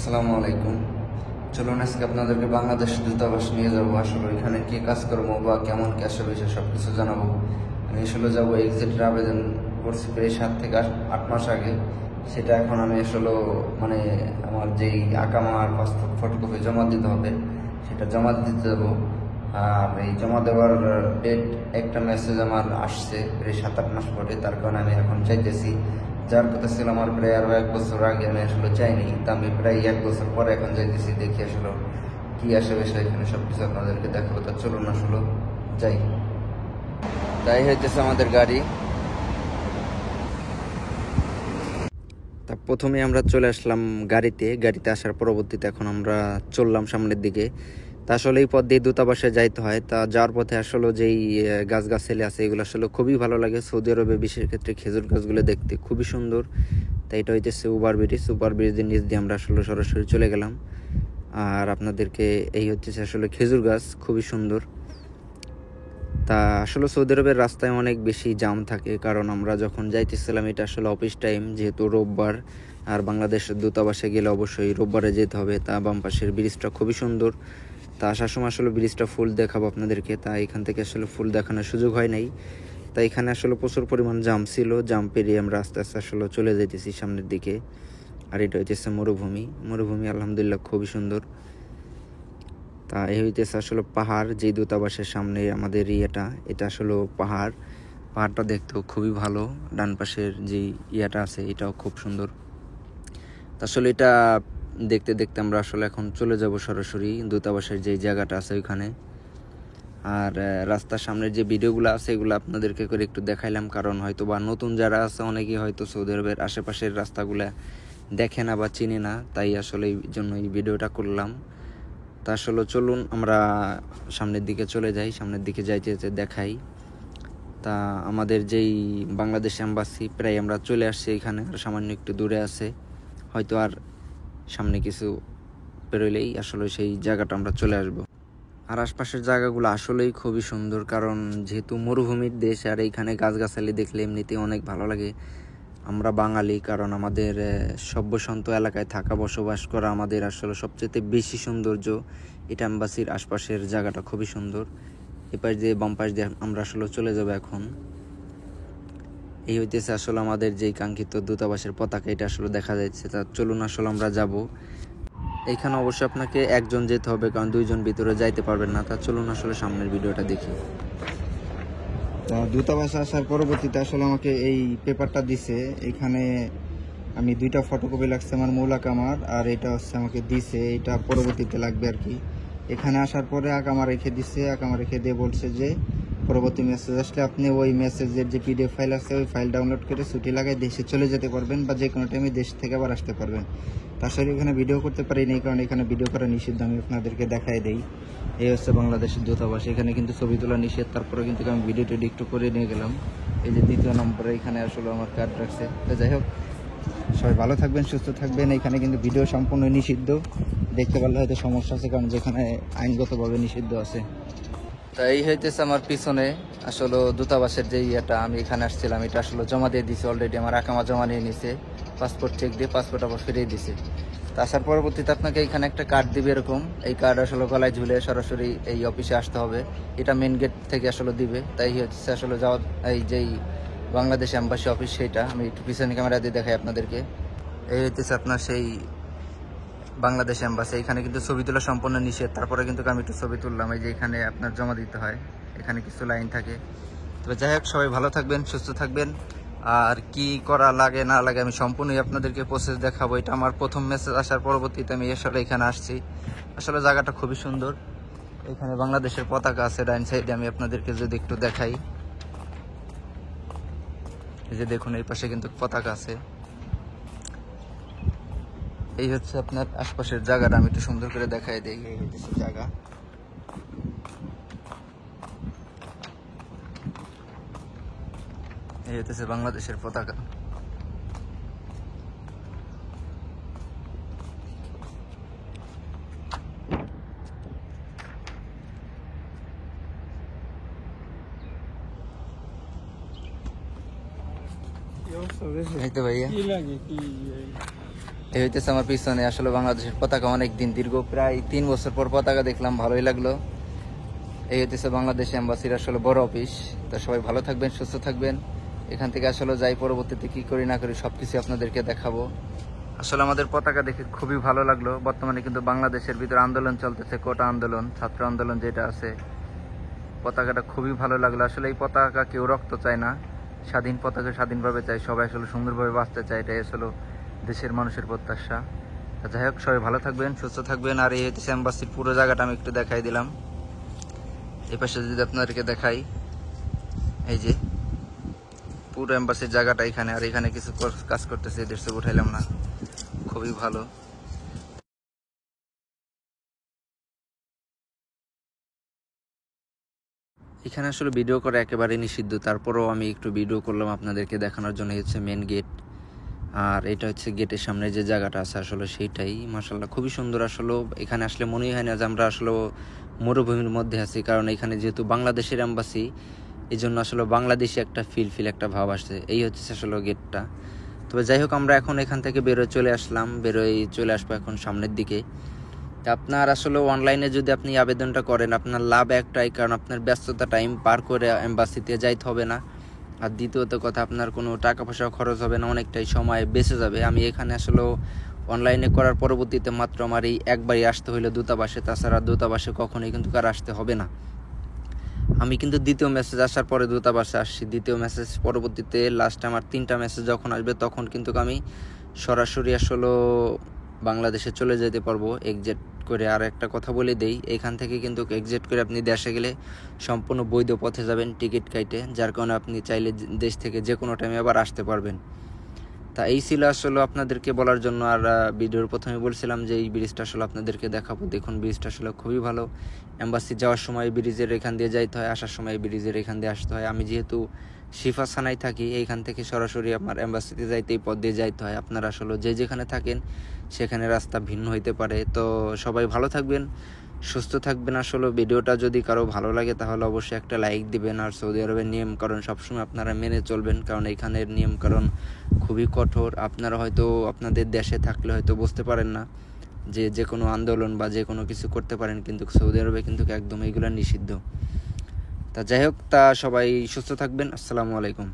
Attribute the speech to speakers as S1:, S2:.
S1: আসসালামু আলাইকুম। চলুন আজকে আপনাদেরকে বাংলাদেশ দূতাবাস নিয়ে যাবো। আসলে এখানে কি কাজ করবো বা কেমন কি আসবে সব কিছু জানাবো। আমি আসলে যাবো এক্সিটের আবেদন করছি প্রায় 7 থেকে 8 মাস আগে। সেটা এখন আমি আসলে মানে আমার যেই আকামা আর পাসপোর্ট ফটোকপি জমা দিতে হবে, সেটা জমা দিতে যাবো। আর এই জমা দেওয়ার ডেট একটা মেসেজ আমার আসছে প্রায় 7-8 মাস পরে। তার কারণে আমি এখন চাইতেছি, যার কথা ছিল আমার প্রায় আরো 1 বছর আগে, আমি আসলে চাইনি, তা আমি প্রায় 1 বছর পরে এখন যাইতেছি। দেখি আসলে কি আসে বিষয়, এখানে সবকিছু আপনাদেরকে দেখাবো। তা চলুন আসলে যাই। তাই হইতেছে আমাদের গাড়ি। তা প্রথমে আমরা চলে আসলাম গাড়িতে আসার পরবর্তীতে এখন আমরা চললাম সামনের দিকে। তা আসলে এই পথ দিয়ে দূতাবাসে যাইতে হয়। তা যাওয়ার পথে আসলে যেই গাছগাছালি আছে এগুলো আসলে খুবই ভালো লাগে। সৌদি আরবে বিশেষ ক্ষেত্রে খেজুর গাছগুলো দেখতে খুবই সুন্দর। তাই এটা হইতেছে ওভারব্রিজের নিচ দিয়ে আমরা আসলে সরাসরি চলে গেলাম। আর আপনাদেরকে এই হচ্ছে আসলে খেজুর গাছ খুবই সুন্দর। তা আসলে সৌদি আরবের রাস্তায় অনেক বেশি জাম থাকে, কারণ আমরা যখন যাইতেছিলাম এটা আসলে অফিস টাইম, যেহেতু রোববার। আর বাংলাদেশের দূতাবাসে গেলে অবশ্যই রোববারে যেতে হবে। তা বাম পাশের ব্রিজটা খুবই সুন্দর। তা আসার সময় আসলে ব্রিজটা ফুল দেখাবো আপনাদেরকে। তা এখান থেকে আসলে ফুল দেখানোর সুযোগ হয় নাই। তা এখানে আসলে প্রচুর পরিমাণ জাম ছিল। জাম পেরিয়ে আমরা আস্তে আস্তে আসলে চলে যেতেছি সামনের দিকে। আর এটা হইতেছে মরুভূমি আলহামদুলিল্লাহ খুবই সুন্দর। তা এই হইতেছে আসলে পাহাড়, যে দূতাবাসের সামনে আমাদের এটা আসলে পাহাড়টা দেখতেও খুবই ভালো। ডান পাশের যে আছে এটাও খুব সুন্দর। তা আসলে এটা দেখতে দেখতে আমরা আসলে এখন চলে যাব সরাসরি দূতাবাসের যে জায়গাটা আছে ওইখানে। আর রাস্তার সামনের যে ভিডিওগুলো আছে এগুলো আপনাদেরকে করে একটু দেখাইলাম, কারণ হয়তো বা নতুন যারা আছে অনেকেই হয়তো সৌদি আরবের আশেপাশের রাস্তাগুলো দেখে না বা চিনে না, তাই আসলে এই জন্য এই ভিডিওটা করলাম। তা আসলে চলুন আমরা সামনের দিকে চলে যাই। সামনের দিকে যাইতে যেতে দেখাই। তা আমাদের যেই বাংলাদেশ এম্বাসি প্রায় আমরা চলে আসছি এখানে, আর সামান্য একটু দূরে আছে, হয়তো আর সামনে কিছু পেরোলেই আসলে সেই জায়গাটা আমরা চলে আসব। আর আশপাশের জায়গাগুলো আসলেই খুবই সুন্দর, কারণ যেহেতু মরুভূমির দেশ আর এইখানে গাছগাছালি দেখলে এমনিতেই অনেক ভালো লাগে। আমরা বাঙালি, কারণ আমাদের সভ্যসন্ত এলাকায় থাকা বসবাস করা আমাদের আসলে সবচেয়ে বেশি সৌন্দর্য। এটা এম্বাসির আশপাশের জায়গাটা খুবই সুন্দর। এপাশ দিয়ে বাম পাশ দিয়ে আমরা আসলে চলে যাব এখন। এই হইতেছে আসলে আমাদের যেই কাঙ্ক্ষিত দূতাবাসের পতাকা, এটা আসলে দেখা যাচ্ছে। তা চলুন আসলে আমরা যাব। এইখানে অবশ্যই আপনাকে একজন যেতে হবে, কারণ 2 জন ভিতরে যাইতে পারবেন না। তা চলুন আসলে সামনের ভিডিওটা দেখি।
S2: তা দূতাবাসে আসার পরবর্তীতে আসলে আমাকে এই পেপারটা দিছে। এখানে আমি 2টা ফটোকপি লাগছে, আমার মূল আকামার, আর এটা হচ্ছে আমাকে দিছে, এটা পরবর্তীতে লাগবে আর কি। এখানে আসার পরে আকামা রেখে দিছে, আকামা রেখে দিয়ে বলছে যে পরবর্তী মেসেজ আসলে আপনি ওই মেসেজের যে পিডিএফ ফাইল আছে ওই ফাইল ডাউনলোড করে ছুটি লাগাই দেশে চলে যেতে পারবেন, বা যে কোনো টাইমে দেশ থেকে আবার আসতে পারবেন। তাছাড়া এখানে ভিডিও করতে পারি না, কারণ এখানে ভিডিও করা নিষিদ্ধ। আমি আপনাদেরকে দেখাই দেই। এই হচ্ছে বাংলাদেশের দূতাবাস। এখানে কিন্তু ছবি তোলা নিষেধ, তারপরে কিন্তু আমি ভিডিও টেডি একটু করে নিয়ে গেলাম। এই যে 2য় নম্বরে এখানে আসলে আমার কার্ড রাখছে। তো যাই হোক, সবাই ভালো থাকবেন, সুস্থ থাকবেন। এখানে কিন্তু ভিডিও সম্পূর্ণ নিষিদ্ধ। দেখতে পারলে হয়তো সমস্যা আছে, কারণ যেখানে আইনগতভাবে নিষিদ্ধ আছে।
S1: তা এই হইতেছে আমার পিছনে আসলে দূতাবাসের যে আমি এখানে আসছিলাম, এটা আসলে জমা দিয়ে দিছে অলরেডি। আমার আকামা জমা নিয়ে নিছে, পাসপোর্ট চেক দিয়ে পাসপোর্ট আবার ফিরিয়ে দিছে। তা আসার পরবর্তীতে আপনাকে এখানে একটা কার্ড দিবে এরকম। এই কার্ড আসলে গলায় ঝুলে সরাসরি এই অফিসে আসতে হবে। এটা মেন গেট থেকে আসলে দিবে। তাই হচ্ছে আসলে যাওয়া এই যেই বাংলাদেশ এম্বাসি অফিস, সেটা আমি একটু পিছনে ক্যামেরা দিয়ে দেখাই আপনাদেরকে। এই হইতেছে আপনার সেই বাংলাদেশ এম্বাসি। এখানে কিন্তু ছবি তোলা সম্পূর্ণ নিষেধ, তারপরে কিন্তু আমি একটু ছবি তুললাম। এই যে এখানে আপনার জমা দিতে হয়, এখানে কিছু লাইন থাকে। তবে যাই হোক, সবাই ভালো থাকবেন, সুস্থ থাকবেন। আর কি করা লাগে না লাগে আমি সম্পূর্ণই আপনাদেরকে প্রসেস দেখাবো। এটা আমার প্রথম মেসেজ আসার পরবর্তীতে আমি আসলে এখানে আসছি। আসলে জায়গাটা খুবই সুন্দর। এখানে বাংলাদেশের পতাকা আছে ডাইন সাইডে, আমি আপনাদেরকে যদি একটু দেখাই। এই যে দেখুন, এই পাশে কিন্তু পতাকা আছে। এই হচ্ছে আপনার আশপাশের জায়গাটা, আমি একটু সুন্দর করে দেখাই দিই। এই হচ্ছে জায়গা। এই হচ্ছে বাংলাদেশের পতাকা। এই তো ভাইয়া, এই হইতেছে আমার পিছনে আসলে বাংলাদেশের পতাকা, অনেক দিন দীর্ঘ প্রায় 3 বছর পর পতাকা দেখলাম, ভালোই লাগলো। এই হইতেছে বাংলাদেশ এম্বাসির আসলে বড় অফিস। তো সবাই ভালো থাকবেন, সুস্থ থাকবেন। এখান থেকে আসলে যাই, পরবর্তীতে কি করি না করি সবকিছু আপনাদেরকে দেখাবো। আসলে আমাদের পতাকা দেখে খুবই ভালো লাগলো। বর্তমানে কিন্তু বাংলাদেশের ভিতরে আন্দোলন চলতেছে, কোটা আন্দোলন, ছাত্র আন্দোলন যেটা আছে। পতাকাটা খুবই ভালো লাগলো। আসলে এই পতাকা কেউ রক্ত চায় না, স্বাধীন পতাকা স্বাধীনভাবে চাই, সবাই আসলে সুন্দরভাবে বাঁচতে চায়, এটাই আসলে দেশের মানুষের প্রত্যাশা। যাই হোক, সবাই ভালো থাকবেন, সুস্থ থাকবেন। আর এই হচ্ছে এম্বাসির পুরো জায়গাটা আমি একটু দেখাই দিলাম। এই পাশে যদি আপনাদেরকে দেখাই, এই যে পুরো এম্বাসির জায়গাটা এখানে, আর এখানে কিছু কাজ করতেছে, এদের সব উঠাইলাম না, খুবই ভালো। এখানে আসলে ভিডিও করা একেবারে নিষিদ্ধ, তারপরেও আমি একটু ভিডিও করলাম আপনাদেরকে দেখানোর জন্য। হচ্ছে মেন গেট, আর এটা হচ্ছে গেটের সামনে যে জায়গাটা আছে আসলে সেইটাই। মাশাআল্লাহ খুবই সুন্দর। আসলে এখানে আসলে মনেই হয় না যে আমরা আসলে মরুভূমির মধ্যে আছি, কারণ এখানে যেহেতু বাংলাদেশের এম্বাসি, এই জন্য আসলে বাংলাদেশি একটা ফিল একটা ভাব আসছে। এই হচ্ছে আসলে গেটটা। তবে যাই হোক, আমরা এখন এখান থেকে বেরোয় চলে আসবো এখন সামনের দিকে। তা আপনার আসলে অনলাইনে যদি আপনি আবেদনটা করেন, আপনার লাভ একটাই, কারণ আপনার ব্যস্ততা টাইম পার করে এম্বাসিতে যাইতে হবে না। আর দ্বিতীয়ত কথা, আপনার কোনো টাকা পয়সা খরচ হবে না, অনেকটাই সময় বেঁচে যাবে। আমি এখানে আসলে অনলাইনে করার পরবর্তীতে মাত্র আমার এই একবারই আসতে হইলো দূতাবাসে, তাছাড়া দূতাবাসে কখনোই কিন্তু কার আসতে হবে না। আমি কিন্তু দ্বিতীয় মেসেজ আসার পরে দূতাবাসে আসছি। দ্বিতীয় মেসেজ পরবর্তীতে লাস্টে আমার 3টা মেসেজ যখন আসবে, তখন কিন্তু আমি সরাসরি আসলে বাংলাদেশে চলে যেতে পারবো এক্সিট করে। আর একটা কথা বলে দেই, এখান থেকে কিন্তু এক্সিট করে আপনি দেশে গেলে সম্পূর্ণ বৈধ পথে যাবেন টিকিট কাইটে, যার কারণে আপনি চাইলে দেশ থেকে যে কোনো টাইমে আবার আসতে পারবেন। তা এই ছিল আসলে আপনাদেরকে বলার জন্য। আর ভিডিওর প্রথমে বলছিলাম যে এই ব্রিজটা আসলে আপনাদেরকে দেখাবো। দেখুন, ব্রিজটা আসলে খুবই ভালো। এম্বাসি যাওয়ার সময় ব্রিজের এখান দিয়ে যাইতে হয়, আসার সময় ব্রিজের এখান দিয়ে আসতে হয়। আমি যেহেতু শিফাসানায় থাকি, এইখান থেকে সরাসরি আমার এম্বাসিতে যাইতে এই পথ দিয়ে যাইতে হয়। আপনারা আসলে যে যেখানে থাকেন সেখানে রাস্তা ভিন্ন হইতে পারে। তো সবাই ভালো থাকবেন, সুস্থ থাকবেন। আসলে ভিডিওটা যদি কারো ভালো লাগে তাহলে অবশ্যই একটা লাইক দিবেন। আর সৌদি আরবের নিয়মকানুন সবসময় আপনারা মেনে চলবেন, কারণ এখানের নিয়মকানুন খুবই কঠোর। আপনারা হয়তো আপনাদের দেশে থাকলে হয়তো বুঝতে পারেন না যে কোনো আন্দোলন বা যে কোনো কিছু করতে পারেন, কিন্তু সৌদি আরবে কিন্তু একদম এইগুলো নিষিদ্ধ। তা যাই হোক, তা সবাই সুস্থ থাকবেন। আসসালামু আলাইকুম।